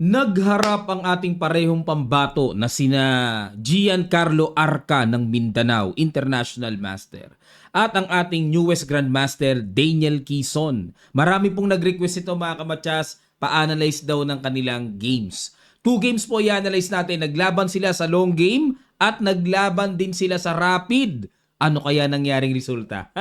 Nagharap ang ating parehong pambato na sina Giancarlo Arca ng Mindanao, International Master. At ang ating newest Grandmaster, Daniel Quezon. Marami pong nag-request ito mga kamatsas, pa-analyze daw ng kanilang games. 2 games po i-analyze natin. Naglaban sila sa long game at naglaban din sila sa rapid. Ano kaya nangyaring resulta?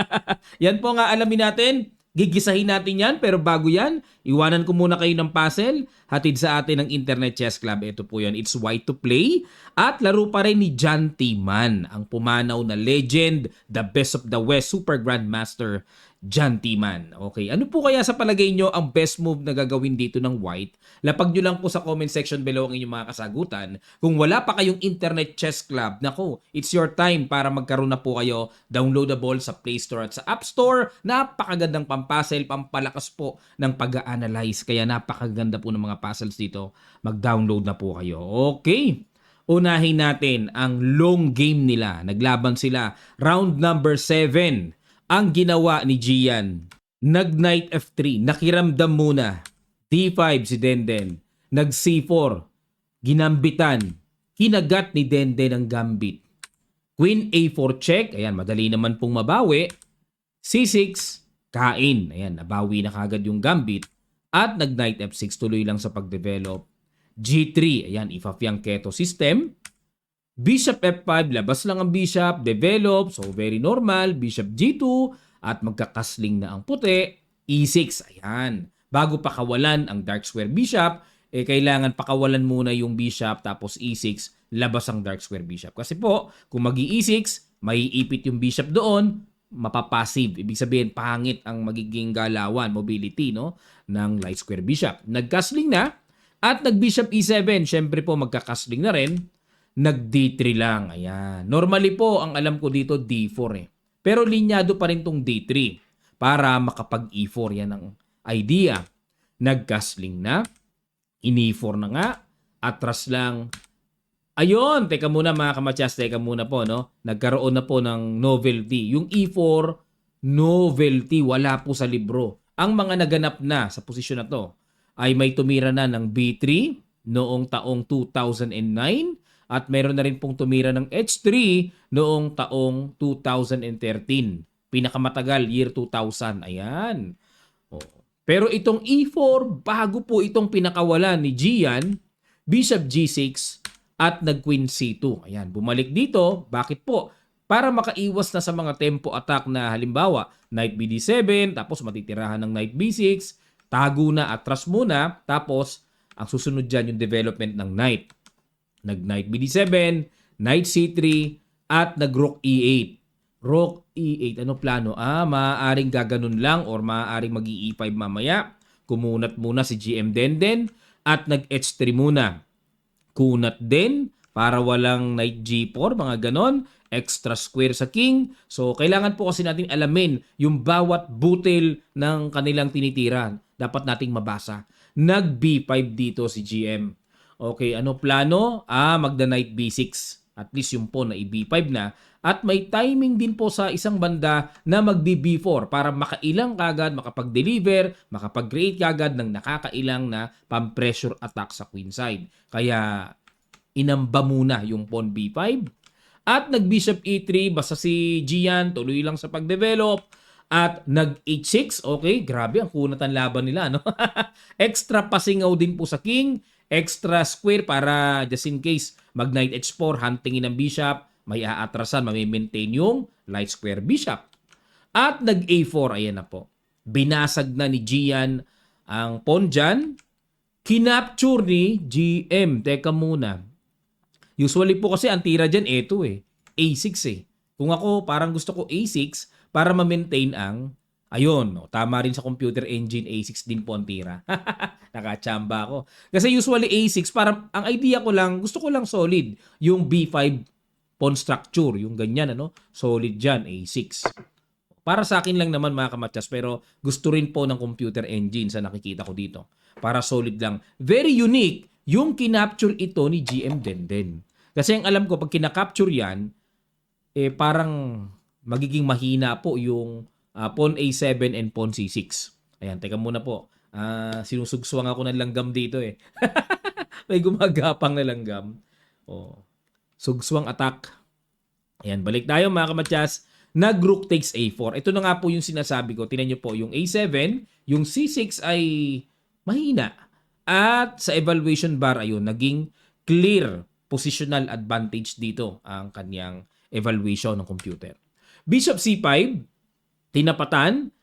Yan po nga alamin natin. Gigisahin natin yan, pero bago yan, iwanan ko muna kayo ng puzzle. Hatid sa atin ng Internet Chess Club. Ito po yan, it's white to play. At laro pa rin ni John Timan, ang pumanaw na legend, the best of the West, Super Grandmaster John Timan. Okay, ano po kaya sa palagay nyo ang best move na gagawin dito ng white? Lapag nyo lang po sa comment section below ang inyong mga kasagutan. Kung wala pa kayong Internet Chess Club, nako, it's your time para magkaroon na po kayo. Downloadable sa Play Store at sa App Store. Napakagandang pampasel, pampalakas po ng pag-a-analyze. Kaya napakaganda po ng mga puzzles dito. Mag-download na po kayo. Okay. Unahin natin ang long game nila. Naglaban sila. Round number 7. Ang ginawa ni Gian. Nag-knight F3. Nakiramdam muna. D5 si Denden. Nag-C4. Ginambitan. Kinagat ni Denden ang gambit. Queen A4 check. Ayan, madali naman pong mabawi. C6. Kain. Ayan, nabawi na kagad yung gambit. At nag-knight F6. Tuloy lang sa pag-develop. G3. Ayan, ifafyang keto system. Bishop F5, labas lang ang bishop, develop, so very normal. Bishop G2, at magkakasling na ang puti. E6, ayan. Bago pakawalan ang dark square bishop, kailangan pakawalan muna yung bishop, tapos E6, labas ang dark square bishop. Kasi po, kung mag-E6, maiipit yung bishop doon, mapapassive. Ibig sabihin, pangit ang magiging galawan, mobility, no, ng light square bishop. Nagkasling na, at nag-bishop E7, syempre po magkakasling na rin. Nag-D3 lang. Ayan. Normally po, ang alam ko dito, D4 eh. Pero linyado pa rin tong D3 para makapag-E4. Yan ang idea. Nag-castling na. In-E4 na nga. Atras lang. Ayun! Teka muna mga kamatsas. Teka muna po, no? Nagkaroon na po ng novelty. Yung E4, novelty. Wala po sa libro. Ang mga naganap na sa posisyon na to ay may tumira na ng B3 noong taong 2009. At meron na rin pong tumira ng H3 noong taong 2013. Pinakamatagal, year 2000. Ayan. Oh. Pero itong E4, bago po itong pinakawalan ni Gian, Bishop G6 at nag-Queen C2. Ayan, bumalik dito. Bakit po? Para makaiwas na sa mga tempo attack na halimbawa, Knight BD7, tapos matitirahan ng Knight B6, tago na, atras muna, tapos ang susunod dyan yung development ng Knight. Nag-Knight BD7, Knight C3, at nag-Rook E8. Rook E8, ano plano? Maaaring gaganon lang or maaaring mag-E5 mamaya. Kumunat muna si GM Denden at nag-H3 muna. Kunat din para walang Knight G4, mga ganon. Extra square sa king. So, kailangan po kasi natin alamin yung bawat butil ng kanilang tinitiran. Dapat nating mabasa. Nag-B5 dito si GM. Okay, ano plano? Magda-knight B6. At least yung pawn na i-B5 na. At may timing din po sa isang banda na mag-B4 para makailang kagad, makapag-deliver, makapag-create kagad ng nakakailang na pang-pressure attack sa queen side. Kaya inamba muna yung pawn B5. At nag-bishop E3, basta si Gian, tuloy lang sa pag-develop. At nag-H6, okay, grabe ang kunatan laban nila, no? Extra pasingaw din po sa king. Extra square para just in case mag-knight H4, huntingin ng bishop, may aatrasan, mamimaintain yung light square bishop. At nag-A4, ayan na po. Binasag na ni Gian ang pawn dyan. Kinapture ni GM. Teka muna. Usually po kasi ang tira dyan, eto eh. A6 eh. Kung ako, parang gusto ko A6 para ma-maintain ang, ayun, no, tama rin sa computer engine, A6 din po ang tira. Nakachamba ako. Kasi usually A6, para ang idea ko lang, gusto ko lang solid. Yung B5 pawn structure, yung ganyan, ano, solid dyan, A6. Para sa akin lang naman mga kamatsas, pero gusto rin po ng computer engine sa nakikita ko dito. Para solid lang. Very unique yung kinapture ito ni GM Denden. Kasi ang alam ko, pag kinakapture yan, parang magiging mahina po yung pawn A7 and pawn C6. Ayan, teka muna po. Sinusugsuang ako ng langgam dito eh. May gumagapang na langgam. Oh. Sugswang attack. Ayan, balik tayo mga kamatyas. Nag-rook takes A4. Ito na nga po yung sinasabi ko. Tingnan nyo po, yung A7, yung C6 ay mahina. At sa evaluation bar, ayun, naging clear positional advantage dito ang kanyang evaluation ng computer. Bishop C5, tinapatan,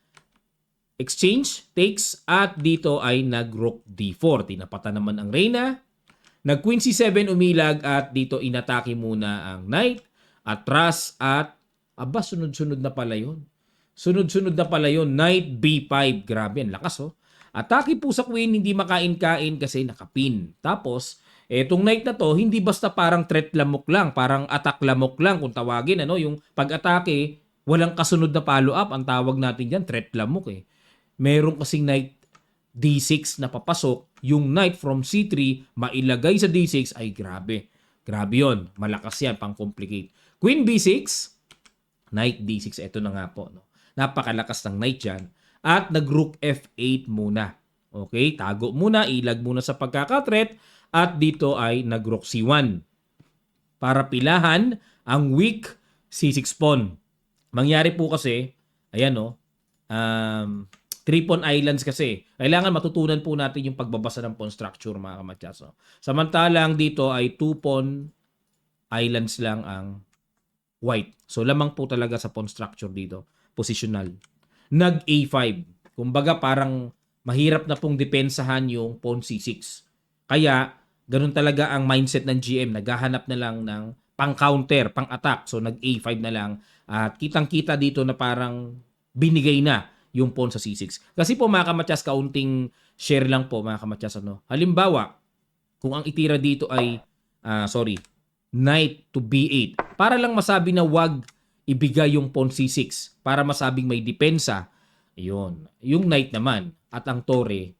exchange, takes, at dito ay nag-rook D4. Tinapatan naman ang reyna. Nag-queen C7 umilag at dito inatake muna ang knight, atras at aba, sunod-sunod na pala yun. Sunod-sunod na pala yun. Knight B5. Grabe, ang lakas oh. Atake po sa queen, hindi makain-kain kasi nakapin. Tapos, etong knight na to, hindi basta parang threat lamok lang, parang attack lamok lang kung tawagin. Ano? Yung pag-atake, walang kasunod na follow-up. Ang tawag natin dyan, threat lamok eh. Meron kasing knight D6 na papasok, yung knight from C3 mailagay sa D6 ay grabe. Grabe yun. Malakas yan, pang-complicate. Queen B6, knight D6. Ito na nga po. No? Napakalakas ng knight dyan. At nag-rook F8 muna. Okay, tago muna, ilag muna sa pagkakatret. At dito ay nag-rook C1. Para pilahan ang weak C6 pawn. Mangyari po kasi, ayan o, 3-pawn islands kasi. Kailangan matutunan po natin yung pagbabasa ng pawn structure mga kamatyas. No? Samantalang dito ay 2-pawn islands lang ang white. So lamang po talaga sa pawn structure dito. Positional. Nag-A5. Kumbaga parang mahirap na pong depensahan yung pawn C6. Kaya ganun talaga ang mindset ng GM. Naghahanap na lang ng pang-counter, pang-attack. So nag-A5 na lang. At kitang-kita dito na parang binigay na yung pawn sa C6. Kasi po mga kamatyas, kaunting share lang po mga kamatyas. Ano? Halimbawa, kung ang itira dito ay, knight to B8. Para lang masabi na wag ibigay yung pawn C6. Para masabing may depensa. Yun. Yung knight naman at ang tore,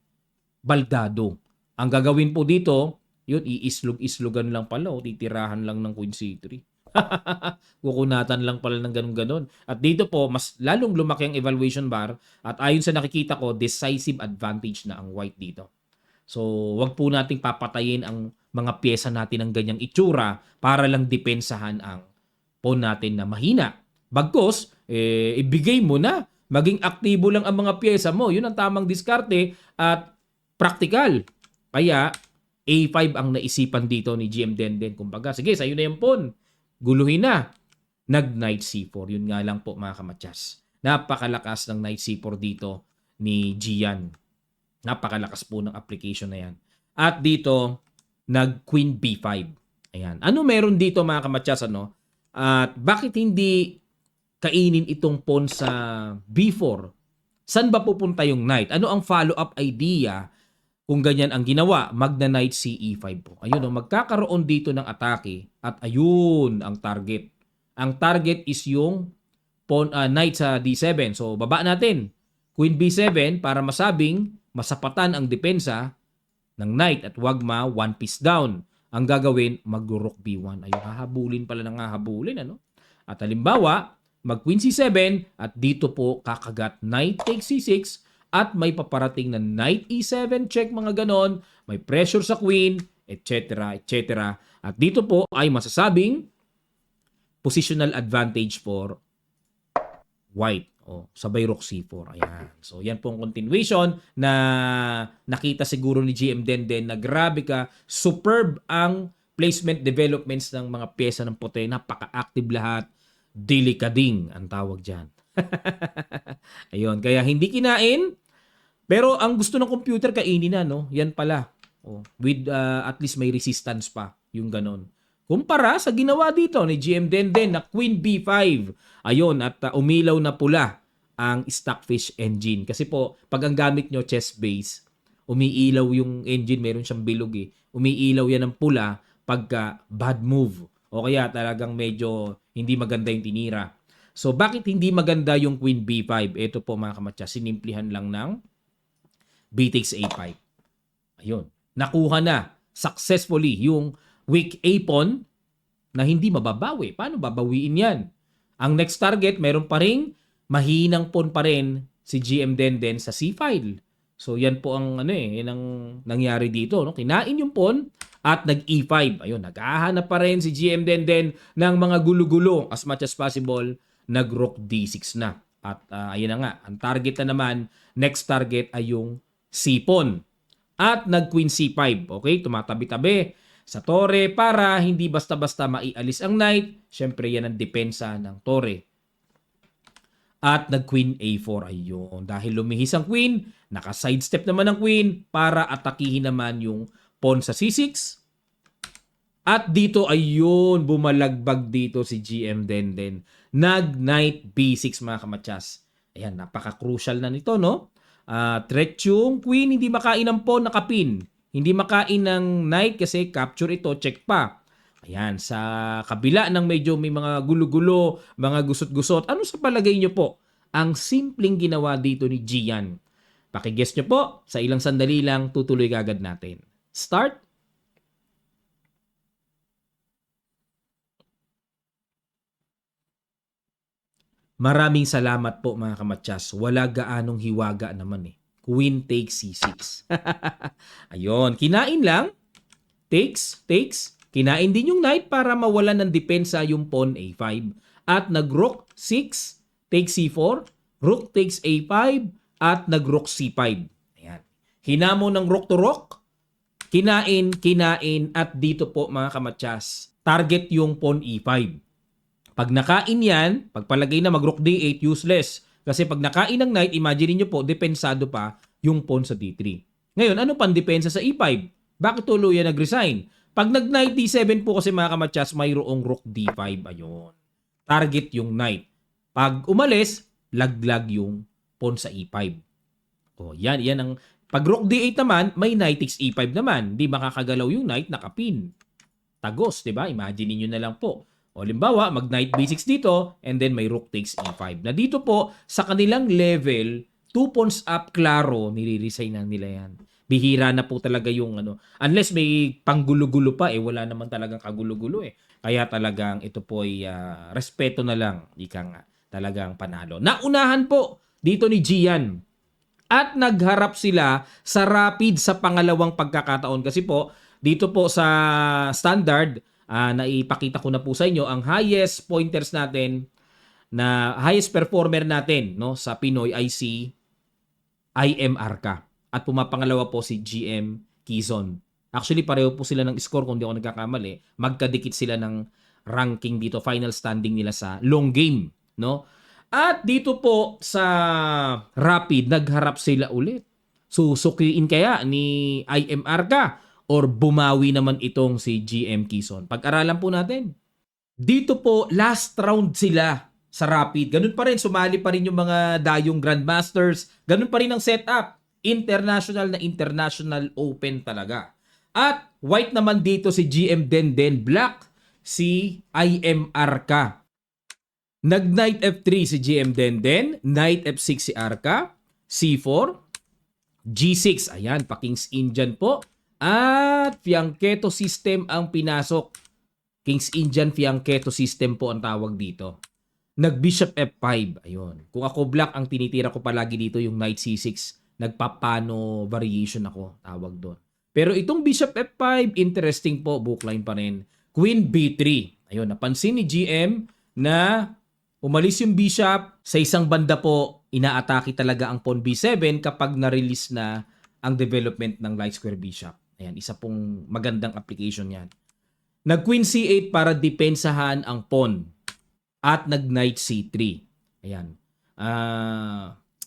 baldado. Ang gagawin po dito, yun, iislog-islogan lang pala o titirahan lang ng queen C3. Kukunatan lang pala ng ganun-ganon. At dito po, mas lalong lumaki ang evaluation bar at ayon sa nakikita ko, decisive advantage na ang white dito. So, wag po nating papatayin ang mga pyesa natin ng ganyang itsura para lang depensahan ang pawn natin na mahina. Bagkos, ibigay mo na. Maging aktibo lang ang mga pyesa mo. Yun ang tamang diskarte at practical. Kaya, A5 ang naisipan dito ni GM Denden. Kumbaga, sige, sa'yo na yung pawn. Guluhin na. Nag-knight C4. Yun nga lang po mga kamatyas. Napakalakas ng knight C4 dito ni Gian. Napakalakas po ng application na yan. At dito, nag-queen B5. Ayan. Ano meron dito mga kamatyas? Ano? At bakit hindi kainin itong pawn sa B4? Saan ba pupunta yung knight? Ano ang follow-up idea kung ganyan ang ginawa? Magna-knight CE5 po. Ayun, magkakaroon dito ng atake at ayun ang target. Ang target is yung pawn, knight sa D7. So, baba natin. Queen B7 para masabing masapatan ang depensa ng knight at wag one piece down. Ang gagawin, mag-rook B1. Ayun, hahabulin pala ng hahabulin. Ano? At halimbawa, mag-queen C7 at dito po kakagat knight takes C6 at may paparating na knight E7 check mga ganon, may pressure sa queen, etc. etc. At dito po ay masasabing positional advantage for white. O, sabay rook C4. Ayan. So, yan po ang continuation na nakita siguro ni GM Denden na grabe ka, superb ang placement developments ng mga pyesa ng puti. Napaka-active lahat. Delikading ang tawag dyan. Ayun. Kaya hindi kinain, pero ang gusto ng computer kainin na, no? Yan pala. Oh, with at least may resistance pa. Yung ganon. Kumpara sa ginawa dito ni GM Denden na Queen B5. Ayun, at umilaw na pula ang Stockfish engine. Kasi po, pag ang gamit nyo chess base, umiilaw yung engine, meron siyang bilog eh. Umiilaw yan ng pula pagka bad move. O kaya talagang medyo hindi maganda yung tinira. So, bakit hindi maganda yung Queen B5? Ito po mga kamatya, sinimplihan lang ng B takes A5. Ayun. Nakuha na successfully yung weak A pawn na hindi mababawi. Paano babawiin yan? Ang next target, meron pa ring mahinang pawn pa rin si GM Denden sa C file. So yan po ang yan ang nangyari dito, no? Kinain yung pawn at nag-E5. Ayun, naghahanap pa rin si GM Denden ng mga gulo-gulo. As much as possible, nag-rook D6 na. At ayun na nga, ang target na naman, next target ay yung sipon. At nag-queen C5. Okay, tumatabi-tabi sa tore para hindi basta-basta maialis ang knight. Siyempre, yan ang depensa ng tore. At nag-queen A4. Ayun. Dahil lumihis ang queen, naka-sidestep naman ang queen para atakihin naman yung pawn sa C6. At dito, ayun, bumalagbag dito si GM Denden. Nag-knight B6 mga kamatsas. Ayan, napaka-crucial na nito, no? Threat yung queen, hindi makain ng pawn, nakapin. Hindi makain ng knight kasi capture ito, check pa. Ayan, sa kabila ng medyo may mga gulo-gulo, mga gusot-gusot, ano sa palagay nyo po ang simpleng ginawa dito ni Gian? Pakiguess nyo po, sa ilang sandali lang, tutuloy agad natin. Start! Maraming salamat po mga kamatsas. Wala gaanong hiwaga naman eh. Queen takes C6. Ayun, kinain lang. Takes. Kinain din yung knight para mawalan ng depensa yung pawn A5. At nag-rook 6, takes C4, rook takes A5, at nag-rook C5. Ayan. Hinamo ng rook to rook. Kinain, at dito po mga kamatsas, target yung pawn E5. Pag nakain yan, pagpalagay na mag-rook D8, useless. Kasi pag nakain ng knight, imagine niyo po, depensado pa yung pawn sa D3. Ngayon, ano pang depensa sa E5? Bakit tuluyan nag-resign? Pag nag-knight D7 po kasi mga kamatsas, mayroong rook D5. Ayun. Target yung knight. Pag umalis, laglag yung pawn sa E5. O, yan ang... Pag rook D8 naman, may knight takes E5 naman. Di makakagalaw yung knight, nakapin. Tagos, di ba? Imagine niyo na lang po. O limbawa, mag-knight B6 dito, and then may rook takes E5. Na dito po, sa kanilang level, 2 pawns up, klaro, nire-resign na nila yan. Bihira na po talaga yung ano. Unless may panggulo-gulo pa, wala naman talagang kagulo-gulo eh. Kaya talagang ito po ay respeto na lang. Ika nga, talagang panalo. Naunahan po dito ni Gian. At nagharap sila sa rapid sa pangalawang pagkakataon. Kasi po, dito po sa standard, naipakita ko na po sa inyo ang highest pointers natin na highest performer natin no sa Pinoy ay si IM Arca at pumapangalawa po si GM Quezon. Actually pareho po sila ng score kung di ako nagkakamali. Magkadikit sila ng ranking dito, final standing nila sa long game, no? At dito po sa rapid nagharap sila ulit. Susukiin kaya ni IM Arca or bumawi naman itong si GM Quezon? Pag-aralan po natin. Dito po, last round sila sa Rapid. Ganun pa rin, sumali pa rin yung mga dayong Grandmasters. Ganun pa rin ang setup. International na international open talaga. At white naman dito si GM Denden, black si IM Arca. Nag-knight F3 si GM Denden, knight F6 si Arca, C4, G6. Ayan, pa-King's Indian po. At fianchetto system ang pinasok. King's Indian fianchetto system po ang tawag dito. Nag-bishop F5. Ayun. Kung ako black, ang tinitira ko palagi dito yung knight C6. Nagpapano variation ako. Tawag doon. Pero itong bishop F5, interesting po. Bookline pa rin. Queen B3. Ayun. Napansin ni GM na umalis yung bishop. Sa isang banda po, inaatake talaga ang pawn B7 kapag na-release na ang development ng light square bishop. Ayan, isa pong magandang application yan. Nag-queen C8 para depensahan ang pawn. At nag-knight C3. Ayan.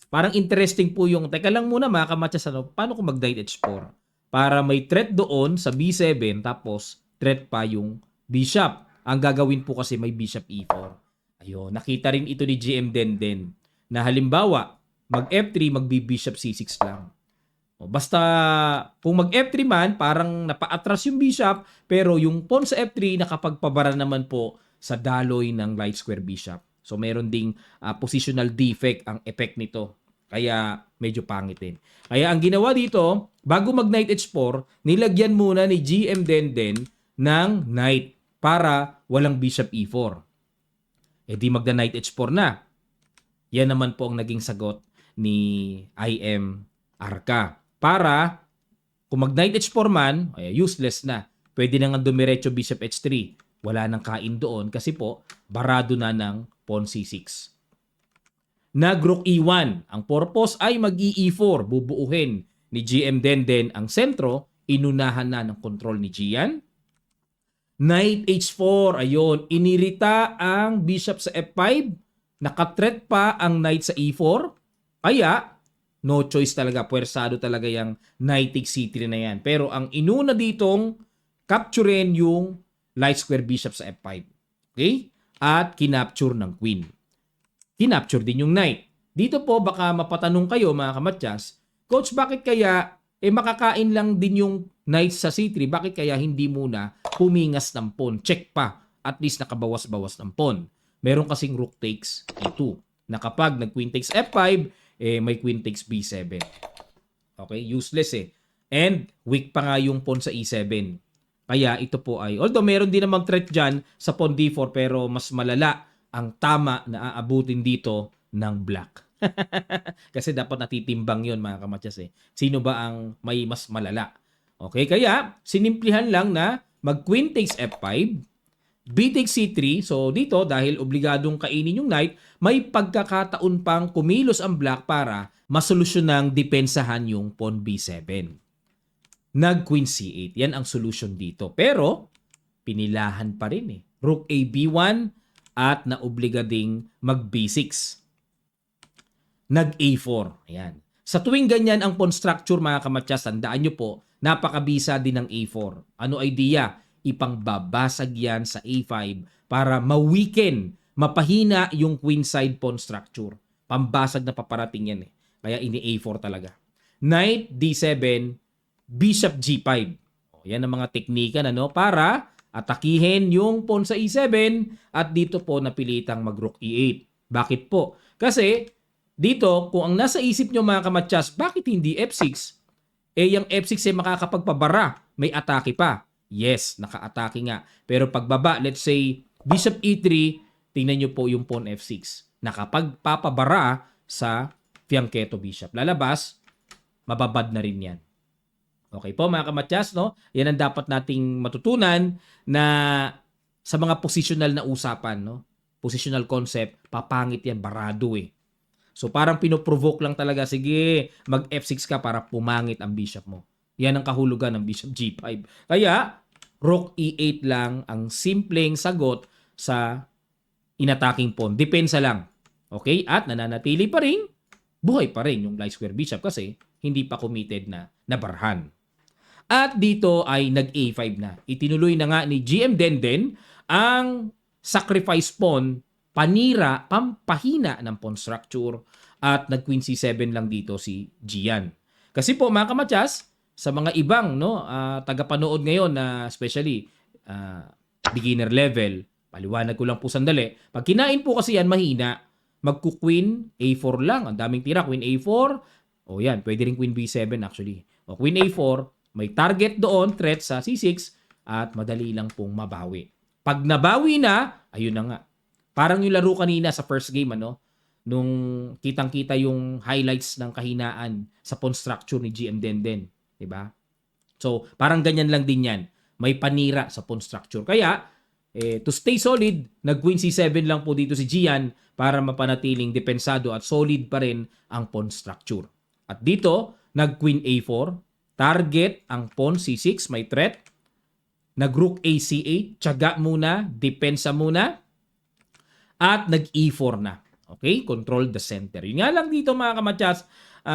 Parang interesting po yung, teka lang muna mga kamatsas, paano kung mag-knight H4? Para may threat doon sa B7, tapos threat pa yung bishop. Ang gagawin po kasi may bishop E4. Ayun, nakita rin ito ni GM Denden. Na halimbawa, mag-F3, mag-bishop C6 lang. Basta kung mag-F3 man, parang napa-atras yung bishop, pero yung pawn sa F3 nakapagpabara naman po sa daloy ng light square bishop. So meron ding positional defect ang effect nito. Kaya medyo pangit din. Kaya ang ginawa dito, bago mag-knight H4, nilagyan muna ni GM Denden ng knight para walang bishop E4. Di magna-knight H4 na. Yan naman po ang naging sagot ni IM Arca. Para, kung mag-knight H4 man, useless na. Pwede na nga dumiretso bishop h3. Wala nang kain doon kasi po, barado na ng pawn c6. Nag-rook e1. Ang purpose ay mag-e4. Bubuuhin ni GM Denden ang sentro. Inunahan na ng control ni Gian. Knight h4. Ayun. Inirita ang bishop sa f5. Nakatreat pa ang knight sa e4. Kaya, no choice talaga. Puwersado talaga yung knight takes c3 na yan. Pero ang inuna ditong capturein yung light square bishop sa f5. Okay? At kinapture ng queen. Kinapture din yung knight. Dito po baka mapatanong kayo mga kamatyas, Coach, bakit kaya makakain lang din yung knight sa c3? Bakit kaya hindi muna pumingas ng pawn? Check pa. At least nakabawas-bawas ng pawn. Meron kasing rook takes e2. Na kapag nag-queen takes f5, may queen takes b7. Okay? Useless eh. And weak pa nga yung pawn sa e7. Kaya ito po ay, although meron din namang threat dyan sa pawn d4, pero mas malala ang tama na aabutin dito ng black. Kasi dapat natitimbang yon mga kamatyas eh. Sino ba ang may mas malala? Okay, kaya sinimplihan lang na mag-queen takes f5, b takes c3. So dito, dahil obligadong kainin yung knight, may pagkakataon pang kumilos ang black para masolusyon ng depensahan yung pawn b7. Nag-queen c8. Yan ang solution dito. Pero, pinilahan pa rin eh. Rook a b1 at naobliga ding mag-b6. Nag-a4. Ayan. Sa tuwing ganyan ang pawn structure mga kamatyas, tandaan nyo po, napakabisa din ng a4. Ano idea? Ipangbabasag yan sa a5 para ma-weaken, mapahina yung queen side pawn structure. Pambasag na paparating yan eh. Kaya ini a4 talaga. Knight d7, bishop g5. O, yan ang mga teknika na para atakihin yung pawn sa e7 at dito po napilitang mag-rook e8. Bakit po? Kasi dito, kung ang nasa isip nyo mga kamatyas, bakit hindi f6? Yung f6 ay makakapagpabara. May atake pa. Yes, naka-atake nga. Pero pagbaba, let's say, bishop e3, tingnan nyo po yung pawn f6. Nakapagpapabara sa fianchetto bishop. Lalabas, mababad na rin yan. Okay po mga kamatyas, no? Yan ang dapat nating matutunan na sa mga positional na usapan, no? Positional concept, papangit yan, barado eh. So parang pinoprovoke lang talaga, sige, mag f6 ka para pumangit ang bishop mo. Yan ang kahulugan ng bishop g5. Kaya, rook e8 lang ang simpleng sagot sa inataking pawn. Depensa lang. Okay? At nananatili pa rin, buhay pa rin yung light square bishop kasi hindi pa committed na nabarhan. At dito ay nag-a5 na. Itinuloy na nga ni GM Denden ang sacrifice pawn, panira, pampahina ng pawn structure at nag-queen c7 lang dito si Gian. Kasi po mga kamatyas, sa mga ibang tagapanood ngayon na especially beginner level, paliwanag ko lang po sandali. Pag kinain po kasi yan mahina, magku-queen a4 lang. Ang daming tira, queen a4. O yan, pwede rin queen b7 actually. O queen a4, may target doon, threat sa c6, at madali lang pong mabawi. Pag nabawi na, ayun na nga. Parang yung laro kanina sa first game, nung kitang-kita yung highlights ng kahinaan sa pawn structure ni GM Denden. Diba? So, parang ganyan lang din yan. May panira sa pawn structure. Kaya, to stay solid, nag-queen c7 lang po dito si Gian para mapanatiling depensado at solid pa rin ang pawn structure. At dito, nag-queen a4, target ang pawn c6, may threat. Nag-rook a c8, tiyaga muna, depensa muna. At nag-e4 na. Okay? Control the center. Yun nga lang dito mga kamatyas,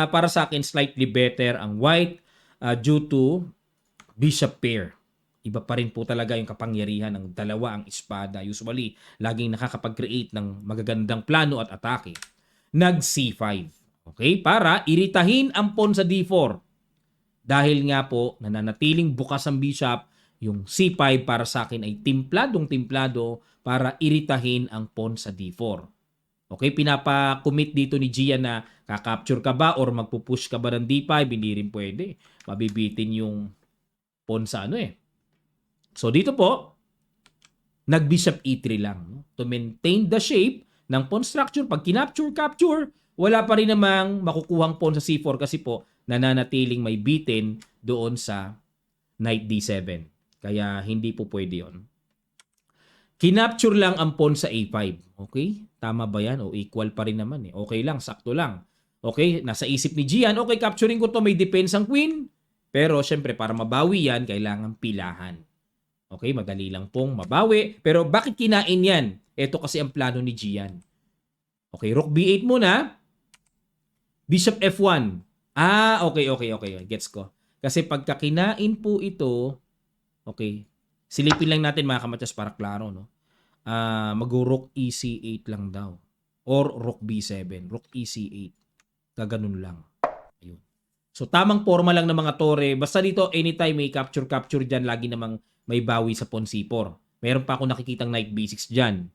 para sa akin slightly better ang white due to bishop pair. Iba pa rin po talaga yung kapangyarihan ng dalawa ang espada. Usually, laging nakakapag-create ng magagandang plano at atake. Nag-c5. Okay? Para iritahin ang pawn sa d4. Dahil nga po, nananatiling bukas ang bishop, yung c5 para sa akin ay timpladong-timplado para iritahin ang pawn sa d4. Okay, pinapa-commit dito ni Gian na kakapture ka ba or magpupush ka ba ng d5, hindi rin pwede. Mabibitin yung pawn sa So dito po, nag-bishop e3 lang. To maintain the shape ng pawn structure, pag kinapture-capture, wala pa rin namang makukuhang pawn sa c4 kasi po nananatiling may bitin doon sa knight d7. Kaya hindi po pwede yun. Kinapture lang ang pawn sa A5. Okay? Tama ba yan? O equal pa rin naman eh. Okay lang, sakto lang. Okay? Nasa isip ni Gian, okay, capturing ko to, may defense ang queen. Pero syempre, para mabawi yan, kailangan pilahan. Okay? Madali lang pong mabawi. Pero bakit kinain yan? Ito kasi ang plano ni Gian. Okay, rook B8 muna. Bishop F1. Okay. Gets ko. Kasi pagka kinain po ito, okay, silipin lang natin mga kamatyas para klaro, no? Mag-rook EC8 lang daw. Or rook B7. Rook EC8. Gaganon lang. Ayun. So, tamang forma lang ng mga tore. Basta dito, anytime may capture dyan, lagi namang may bawi sa pawn C4. Meron pa ako nakikitang knight B6 dyan.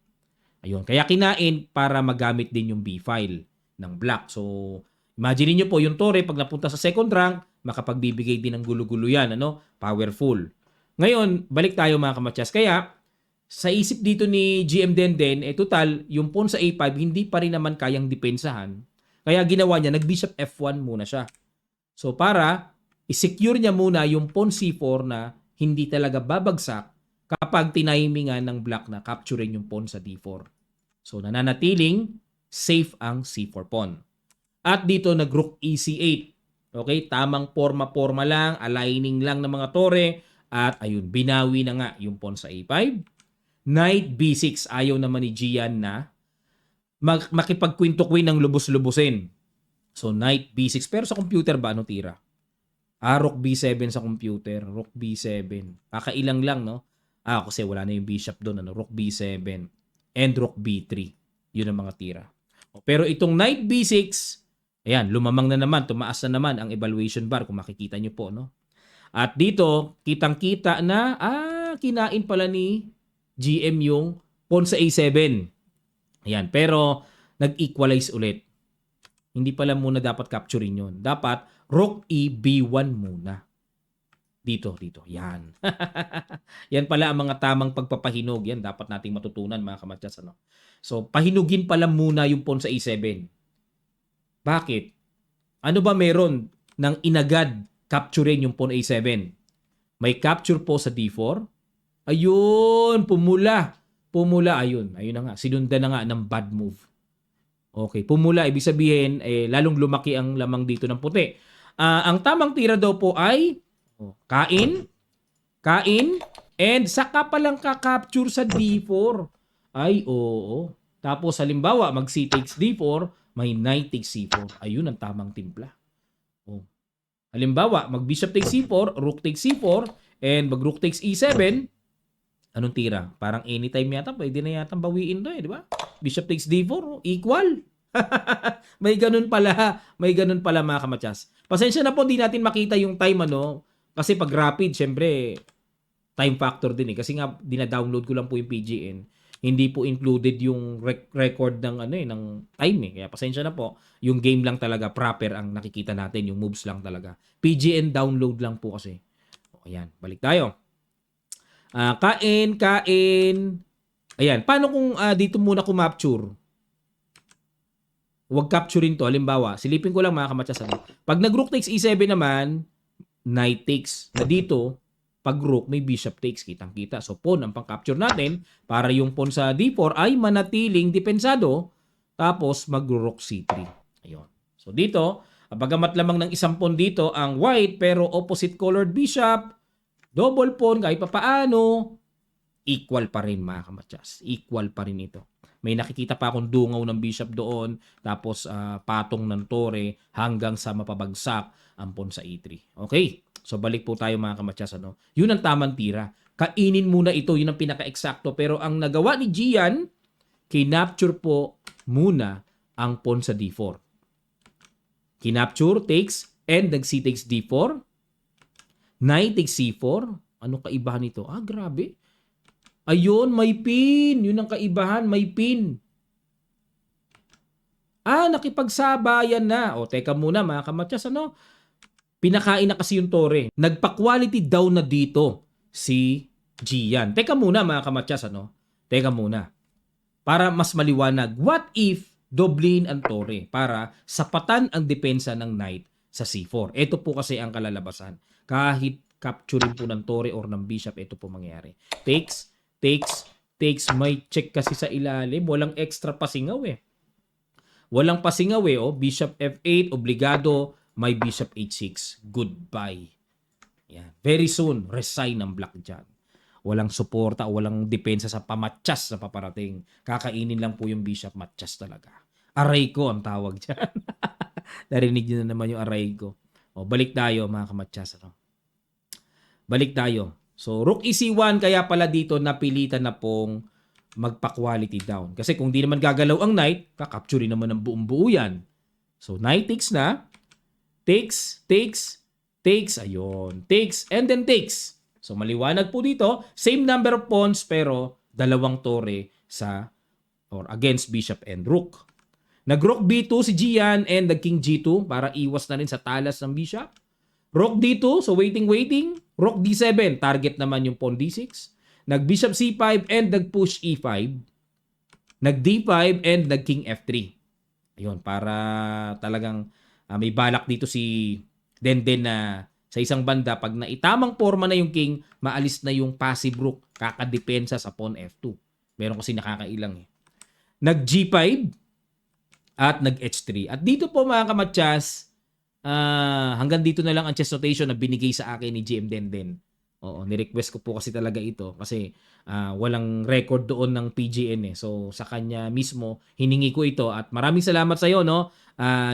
Ayun. Kaya kinain para magamit din yung B file ng black. So, imagine niyo po yung tore, pag napunta sa second rank, makapagbibigay din ng gulo-gulo yan. Ano? Powerful. Ngayon, balik tayo mga kamatyas. Kaya, sa isip dito ni GM Denden, total, yung pawn sa A5, hindi pa rin naman kayang depensahan. Kaya ginawa niya, nag-bishop F1 muna siya. So, para i-secure niya muna yung pawn C4 na hindi talaga babagsak kapag tinimingan ng black na capturing yung pawn sa D4. So, nananatiling safe ang C4 pawn. At dito, nag-rook EC8. Okay? Tamang forma-forma lang, aligning lang ng mga tore. At ayun, binawi na nga yung pawn sa A5. Knight B6. Ayaw naman ni Gian na makipag-queen-to-queen ng lubos-lubusin. So, Knight B6. Pero sa computer ba, ano tira? Rook B7 sa computer. Rook B7. Kakailang lang, no? Kasi wala na yung bishop doon. Ano? Rook B7. And Rook B3. Yun ang mga tira. Pero itong Knight B6, ayan, lumamang na naman. Tumaas na naman ang evaluation bar kung makikita nyo po, no? At dito, kitang-kita na, kinain pala ni GM yung pawn sa A7. Ayan, pero nag-equalize ulit. Hindi pala muna dapat capturing yun. Dapat rook E B1 muna. Dito. Yan. Yan pala ang mga tamang pagpapahinog. Yan dapat nating matutunan mga kamatyas. Ano? So, pahinugin pala muna yung pawn sa A7. Bakit? Ano ba meron ng inagad capturing yung pawn A7? May capture po sa D4. Ayun, pumula. Ayun na nga. Sinundan na nga ng bad move. Okay, pumula. Ibig sabihin, lalong lumaki ang lamang dito ng puti. Ang tamang tira daw po ay kain, and saka palang ka-capture sa D4. Ay, oo. Tapos, halimbawa, mag-C takes D4, may knight takes C4. Ayun ang tamang timpla. Halimbawa, mag-bishop takes C4, rook takes C4, and mag-rook takes E7. Anong tira? Parang anytime yata, pwede na yata bawiin to di ba? Bishop takes D4, equal. May ganun pala mga kamatyas. Pasensya na po, di natin makita yung time kasi pag rapid, syempre, time factor din Kasi nga, dina-download ko lang po yung PGN. Hindi po included yung record ng ng time Kaya pasensya na po, yung game lang talaga proper ang nakikita natin, yung moves lang talaga. PGN download lang po kasi. Ayan, balik tayo. Kain. Ayan, paano kung dito muna kumapture? Huwag capturing to. Halimbawa, silipin ko lang mga kamatyas. Pag nag-rook takes E7 naman, knight takes. Na dito, pag rook, may bishop takes. Kitang-kita. So, pawn ang pang-capture natin para yung pawn sa D4 ay manatiling depensado. Tapos, mag-rook C3. Ayun. So, dito, bagamat lamang ng isang pawn dito ang white, pero opposite colored bishop, double pawn, kahit papaano, equal pa rin mga kamatyas. Equal pa rin ito. May nakikita pa akong dungaw ng bishop doon, tapos patong ng tore hanggang sa mapabagsak ang pawn sa E3. Okay, so balik po tayo mga kamatyas. Yun ang tamang tira. Kainin muna ito, yun ang pinaka-eksakto. Pero ang nagawa ni Gian, kinapture po muna ang pawn sa D4. Kinapture, takes, and nag-C takes D4. Knight takes C4. Ano kaibahan nito? Grabe. Ayun, may pin. Yun ang kaibahan, may pin. Nakipagsabayan na. Teka muna mga kamatyas, Pinakain na kasi yung tore. Nagpa-quality down na dito si Gian. Teka muna mga kamatyas, Teka muna. Para mas maliwanag, what if doblehin ang tore para sapatan ang depensa ng knight sa C4? Ito po kasi ang kalalabasan. Kahit capturing po ng tore or ng bishop, ito po mangyayari. Takes, takes, takes. May check kasi sa ilalim. Walang extra pasingaw eh. Walang pasingaw eh. Oh. Bishop F8, obligado. May bishop H6. Goodbye. Yan. Very soon, resign ng black dyan. Walang suporta o walang depensa sa pamatyas na paparating. Kakainin lang po yung bishop, matyas talaga. Aray ko ang tawag dyan. Narinig nyo na naman yung aray ko. O, balik tayo mga kamatyas. Ano? Balik tayo. So, rook EC1, kaya pala dito napilitan na pong magpa-quality down. Kasi kung di naman gagalaw ang knight, kakapture naman ng buong buo yan. So, knight takes na. Takes, takes, takes. Ayun. Takes, and then takes. So, maliwanag po dito. Same number of pawns, pero dalawang tore sa or against bishop and rook. Nag-rook B2 si Gian and nag-king G2 para iwas na rin sa talas ng bishop. Rook D2, so waiting. Rook D7, target naman yung pawn D6. Nag-bishop C5 and nag-push E5. Nag-D5 and nag-king F3. Ayun, para talagang may balak dito si Denden na sa isang banda, pag naitamang forma na yung king, maalis na yung passive rook, kakadepensa sa pawn F2. Meron kasi nakakailang eh. Nag-G5 at nag-H3. At dito po mga kamatyas, hanggang dito na lang ang chess notation na binigay sa akin ni GM Denden. Oo, ni-request ko po kasi talaga ito kasi walang record doon ng PGN eh. So sa kanya mismo hiningi ko ito at maraming salamat sa iyo no,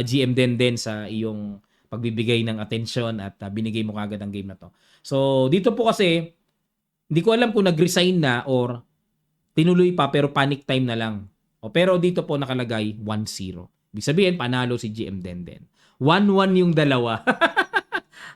GM Denden sa iyong pagbibigay ng atensyon at binigay mo kagad ang game na to. So dito po kasi hindi ko alam kung nag-resign na or tinuloy pa pero panic time na lang. O pero dito po nakalagay 1-0. Ibig sabihin panalo si GM Denden. 1-1 yung dalawa.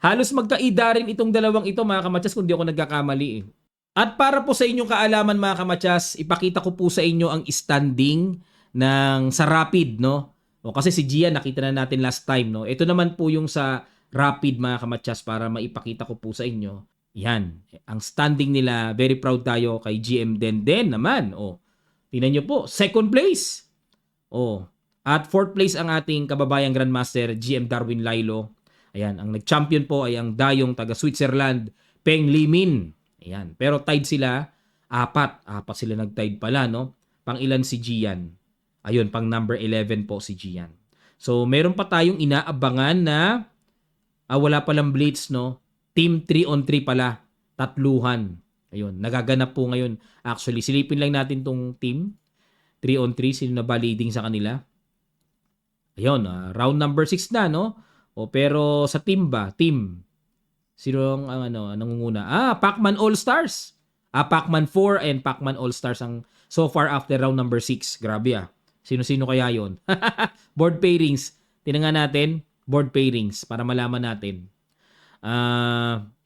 Halos magkaida rin itong dalawang ito mga kamatyas kung di ako nagkakamali eh. At para po sa inyong kaalaman mga kamatyas, ipakita ko po sa inyo ang standing ng sa Rapid no. O kasi si Gian nakita na natin last time no. Ito naman po yung sa Rapid mga kamatyas para maipakita ko po sa inyo. Yan, ang standing nila, very proud tayo kay GM Denden naman. O, tingnan nyo po, second place. O, at fourth place ang ating kababayang Grandmaster GM Darwin Lailo. Ayan, ang nag-champion po ay ang dayong taga Switzerland, Peng Limin. Ayan, pero tied sila, apat sila nag-tied pala, no? Pang ilan si Gian? Ayun, pang number 11 po si Gian. So, meron pa tayong inaabangan na wala palang blitz, no? Team 3-on-3 pala, tatluhan. Ayun, nagaganap po ngayon. Actually, silipin lang natin tong team 3-on-3, sino na ba leading sa kanila? Ayun, round number 6 na, no? O pero sa team ba? Team. Sino ang nangunguna? Pacman All-Stars. Pacman 4 and Pacman All-Stars ang so far after round number 6. Grabe Sino-sino kaya yon? Board pairings. Tingnan natin. Board pairings para malaman natin.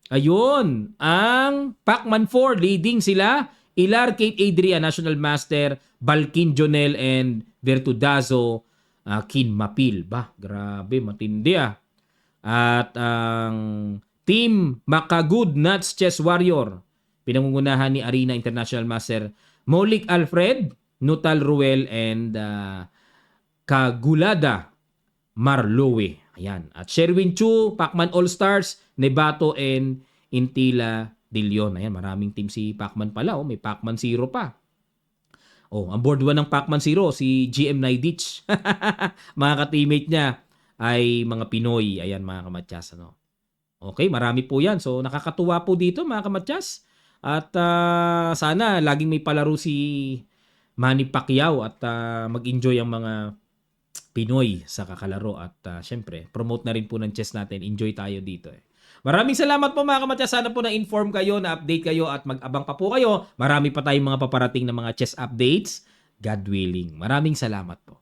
Ayun. Ang Pacman 4 leading sila. Ilar Kate Adria, National Master. Balkin Jonel and Vertudazo. Kin Mapil. Grabe, matindi At ang Team Makagud Nuts Chess Warrior, pinangungunahan ni Arena International Master Molik Alfred, Nutal Ruel, and Kagulada Marlowe. Ayan. At Sherwin Chu, Pacman All-Stars, Nebato, and Intila De Leon. Ayan, maraming team si Pacman pala. May Pacman 0 pa. Ang board 1 ng Pacman 0, si GM Naidich. Mga ka-teammate niya ay mga Pinoy. Ayan mga kamatyas. Okay, marami po yan. So nakakatuwa po dito mga kamatyas. At sana laging may palaro si Manny Pacquiao at mag-enjoy ang mga Pinoy sa kakalaro. At syempre, promote na rin po ng chess natin. Enjoy tayo dito Maraming salamat po mga kamatyas. Sana po na-inform kayo, na-update kayo at mag-abang pa po kayo. Marami pa tayong mga paparating na mga chess updates. God willing. Maraming salamat po.